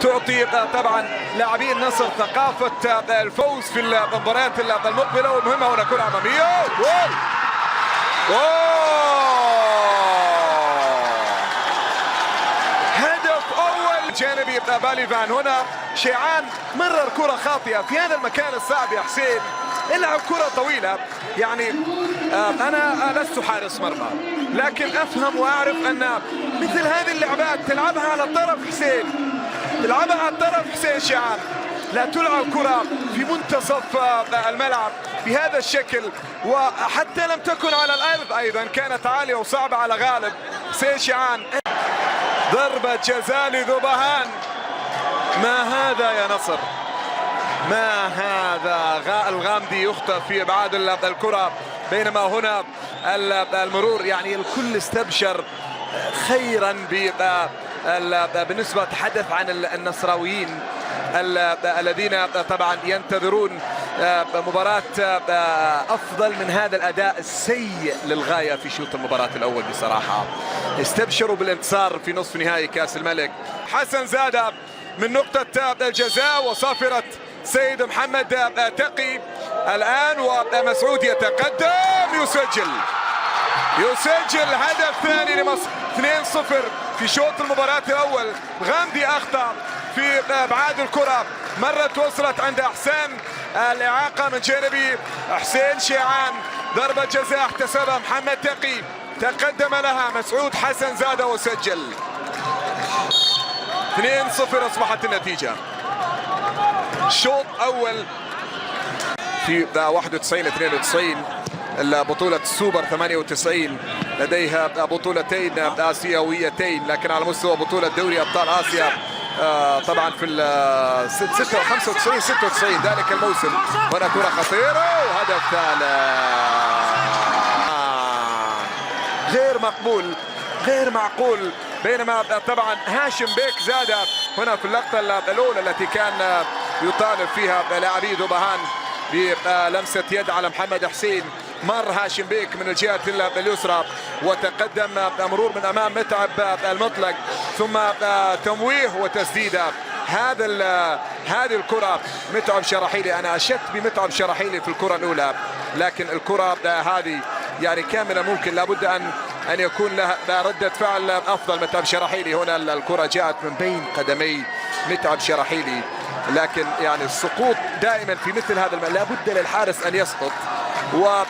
تعطي طبعا لاعبي النصر ثقافة الفوز في المباريات المقبلة والمهمة. هنا كرة أمامية، جول هدف أول جانبي باليفان. هنا شيعان مرر كرة خاطئة في هذا المكان الصعب يا حسين، العب كرة طويلة. يعني أنا لست حارس مرمى، لكن أفهم وأعرف أن مثل هذه اللعبات تلعبها على الطرف حسين، تلعبها على الطرف حسين شيعان، لا تلعب كرة في منتصف الملعب بهذا الشكل، وحتى لم تكن على الأرض أيضا كانت عالية وصعبة على غالب حسين شيعان. ضربة جزاء لذبهان. ما هذا يا نصر، ما هذا؟ الغامدي يخطئ في ابعاد الكرة، بينما هنا المرور يعني الكل استبشر خيرا بالنسبة تحدث عن النصراويين الذين طبعا ينتظرون مباراة أفضل من هذا الأداء السيء للغاية في شوط المباراة الأول. بصراحة استبشروا بالانتصار في نصف نهائي كأس الملك. حسن زادة من نقطة الجزاء وصافرة سيد محمد تقي الآن، ومسعود يتقدم يسجل هدف ثاني لمصر 2-0 في شوط المباراة الأول. غامدي أخطأ في ابعاد الكرة، مرت وصلت عند احسان، الاعاقة من جانبي حسين شيعان. ضربة جزاء احتسبها محمد تقي، تقدم لها مسعود حسن زادة وسجل 2-0 اصبحت النتيجة. شوط اول في 91-92 بطولة السوبر 98 لديها بطولتين آسيويتين، لكن على مستوى بطولة دوري أبطال آسيا طبعا في 95-96 ذلك الموسم. هنا كرة خطيرة وهدف ثالث غير معقول. بينما طبعا هاشم بيك زاد هنا في اللقطة الأولى التي كان يطالب فيها لاعبي ذبهان بلمسة يد على محمد حسين، مر هاشم بيك من الجهة اليسرى وتقدم مرور من أمام متعب المطلق، ثم تمويه وتسديدة. هذه الكرة متعب شراحيلي، أنا أشدت بمتعب شراحيلي في الكرة الأولى، لكن الكرة هذه يعني كاملة ممكن لابد أن يكون لها ردة فعل أفضل. متعب شراحيلي هنا الكرة جاءت من بين قدمي متعب شراحيلي، لكن يعني السقوط دائما في مثل هذا لابد للحارس أن يسقط، وبالتالي